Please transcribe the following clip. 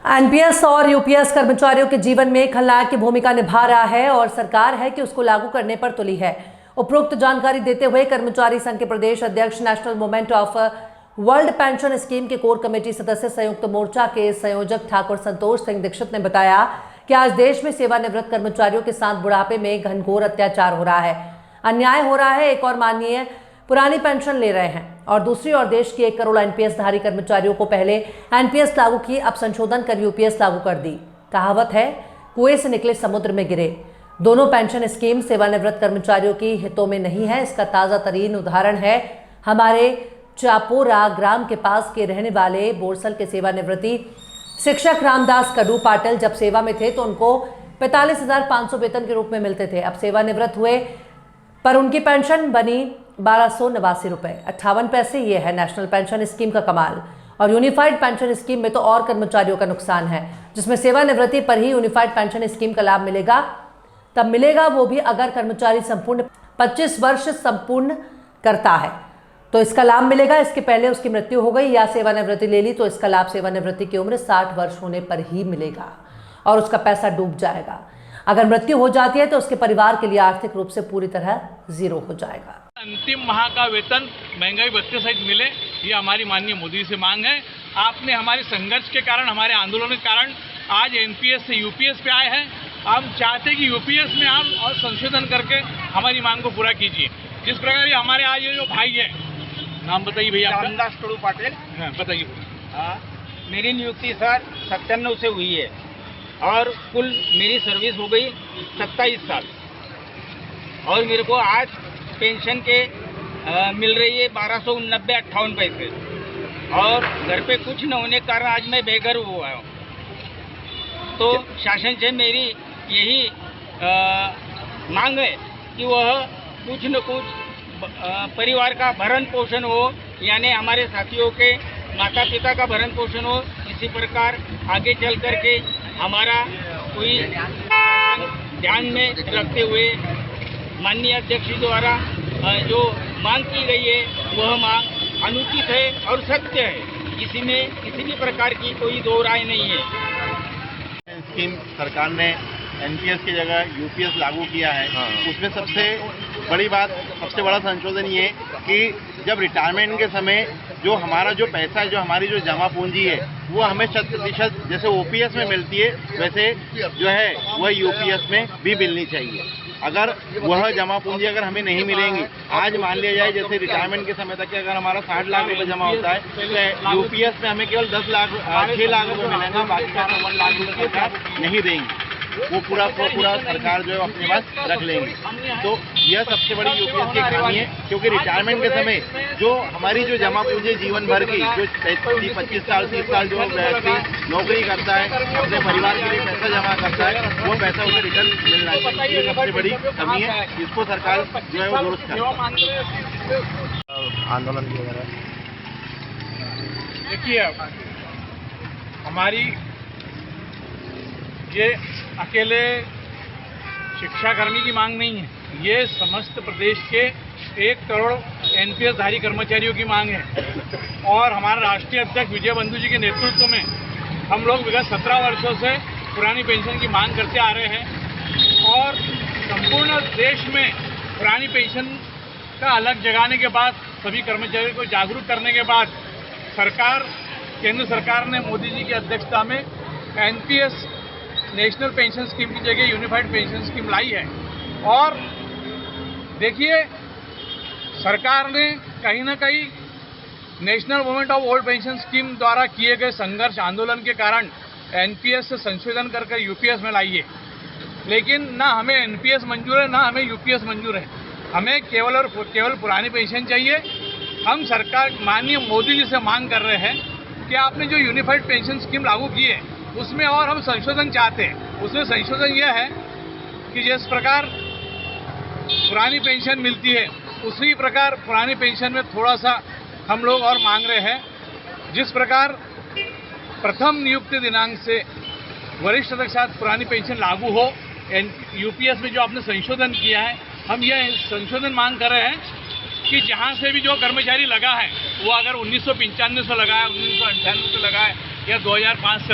NPS और UPS कर्मचारियों के जीवन में खलनायक की भूमिका निभा रहा है और सरकार है कि उसको लागू करने पर तुली है। उपरोक्त जानकारी देते हुए कर्मचारी संघ के प्रदेश अध्यक्ष national movement of world pension scheme के कोर कमेटी सदस्य संयुक्त मोर्चा के संयोजक ठाकुर संतोष सिंह दीक्षित ने बताया कि आज देश में सेवानिवृत्त कर्मचारियों के साथ बुढ़ापे में घनघोर अत्याचार हो रहा है, अन्याय हो रहा है। एक और माननीय पुरानी पेंशन ले रहे हैं और दूसरी ओर देश की 1 करोड़ एनपीएस धारी कर्मचारियों को पहले एनपीएस लागू की, अब संशोधन कर यूपीएस लागू कर दी। कहावत है, कुएं से निकले समुद्र में गिरे। दोनों पेंशन स्कीम सेवानिवृत्त कर्मचारियों की हितों में नहीं है। इसका ताजा तरीन उदाहरण है हमारे चापोरा ग्राम के पास के रहने वाले बोरसल के सेवानिवृत्ति शिक्षक रामदास कडू पाटिल। जब सेवा में थे तो उनको 45,500 वेतन के रूप में मिलते थे। अब सेवानिवृत्त हुए पर उनकी पेंशन बनी 1289 रुपये 58 पैसे। ये है नेशनल पेंशन स्कीम का कमाल। और यूनिफाइड पेंशन स्कीम में तो और कर्मचारियों का नुकसान है, जिसमें सेवानिवृत्ति पर ही यूनिफाइड पेंशन स्कीम का लाभ मिलेगा। तब मिलेगा वो भी अगर कर्मचारी संपूर्ण 25 वर्ष संपूर्ण करता है तो इसका लाभ मिलेगा। इसके पहले उसकी मृत्यु हो गई या सेवानिवृत्ति ले ली तो इसका लाभ सेवानिवृत्ति की उम्र 60 वर्ष होने पर ही मिलेगा और उसका पैसा डूब जाएगा। अगर मृत्यु हो जाती है तो उसके परिवार के लिए आर्थिक रूप से पूरी तरह जीरो हो जाएगा। अंतिम माह का वेतन महंगाई भत्ते सहित मिले, ये हमारी माननीय मोदी से मांग है। आपने हमारे संघर्ष के कारण, हमारे आंदोलन के कारण आज एनपीएस से यूपीएस पे आए हैं। हम चाहते कि यूपीएस में आप और संशोधन करके हमारी मांग को पूरा कीजिए। जिस प्रकार ये हमारे आज ये जो भाई है, नाम बताइए भैया आपका। रामदास कडू पाटिल। हाँ, बताइए। मेरी नियुक्ति सर 97 से हुई है और कुल मेरी सर्विस हो गई 27 साल और मेरे को आज पेंशन के मिल रही है 1290-58 पैसे और घर पे कुछ न होने के कारण आज मैं बेघर हुआ हूँ। तो शासन से मेरी यही मांग है कि वह कुछ न कुछ परिवार का भरण पोषण हो, यानी हमारे साथियों के माता पिता का भरण पोषण हो। इसी प्रकार आगे चल करके हमारा कोई ध्यान में रखते हुए माननीय अध्यक्ष जी द्वारा जो मांग की गई है वह मांग अनुचित है और सत्य है। इसी में किसी भी प्रकार की कोई दो राय नहीं है। स्कीम सरकार ने एनपीएस की जगह यूपीएस लागू किया है। उसमें सबसे बड़ी बात, सबसे बड़ा संशोधन ये कि जब रिटायरमेंट के समय जो हमारा जो पैसा है, जो हमारी जो जमा पूंजी है, वो हमें 100% जैसे ओपीएस में मिलती है वैसे जो है वह यूपीएस में भी मिलनी चाहिए। अगर वह जमा पूंजी अगर हमें नहीं मिलेंगी, आज मान लिया जाए जैसे रिटायरमेंट के समय तक अगर हमारा 60 लाख रुपए जमा होता है तो यूपीएस में हमें केवल 6 लाख रुपए मिलेगा, बाकी का 1 लाख रुपये का नहीं देंगे। वो पूरा सरकार जो है अपने पास रख लेंगे। तो यह सबसे बड़ी यूपीएस की खामी है, क्योंकि रिटायरमेंट के समय जो हमारी जो जमा पूंजी जीवन भर की जो 25 साल 30 साल जो व्यक्ति नौकरी करता है, अपने परिवार के लिए पैसा जमा करता है, वो पैसा उसे रिटर्न मिलना चाहिए। ये सबसे बड़ी कमी है, इसको सरकार जो है वो दुरुस्त करे। आंदोलन देखिए, हमारी ये अकेले शिक्षाकर्मी की मांग नहीं है, ये समस्त प्रदेश के 1 करोड़ एनपीएस धारी कर्मचारियों की मांग है। और हमारे राष्ट्रीय अध्यक्ष विजय बंधु जी के नेतृत्व में हम लोग विगत 17 वर्षों से पुरानी पेंशन की मांग करते आ रहे हैं और संपूर्ण देश में पुरानी पेंशन का अलग जगाने के बाद, सभी कर्मचारियों को जागरूक करने के बाद केंद्र सरकार ने मोदी जी की अध्यक्षता में एनपीएस नेशनल पेंशन स्कीम की जगह यूनिफाइड पेंशन स्कीम लाई है। और देखिए, सरकार ने कहीं ना कहीं national movement of old pension scheme द्वारा किए गए संघर्ष आंदोलन के कारण एनपीएस से संशोधन करके यूपीएस में लाई है। लेकिन ना हमें एनपीएस मंजूर है, ना हमें यूपीएस मंजूर है। हमें केवल और केवल पुरानी पेंशन चाहिए। हम सरकार माननीय मोदी जी से मांग कर रहे हैं कि आपने जो यूनिफाइड पेंशन स्कीम लागू की है उसमें और हम संशोधन चाहते हैं। उसमें संशोधन यह है कि जिस प्रकार पुरानी पेंशन मिलती है उसी प्रकार पुरानी पेंशन में थोड़ा सा हम लोग और मांग रहे हैं। जिस प्रकार प्रथम नियुक्ति दिनांक से वरिष्ठता के साथ पुरानी पेंशन लागू हो, यूपीएस में जो आपने संशोधन किया है, हम यह संशोधन मांग कर रहे हैं कि जहाँ से भी जो कर्मचारी लगा है वो अगर 1995 से लगा है, 1998 से लगा है या 2005 से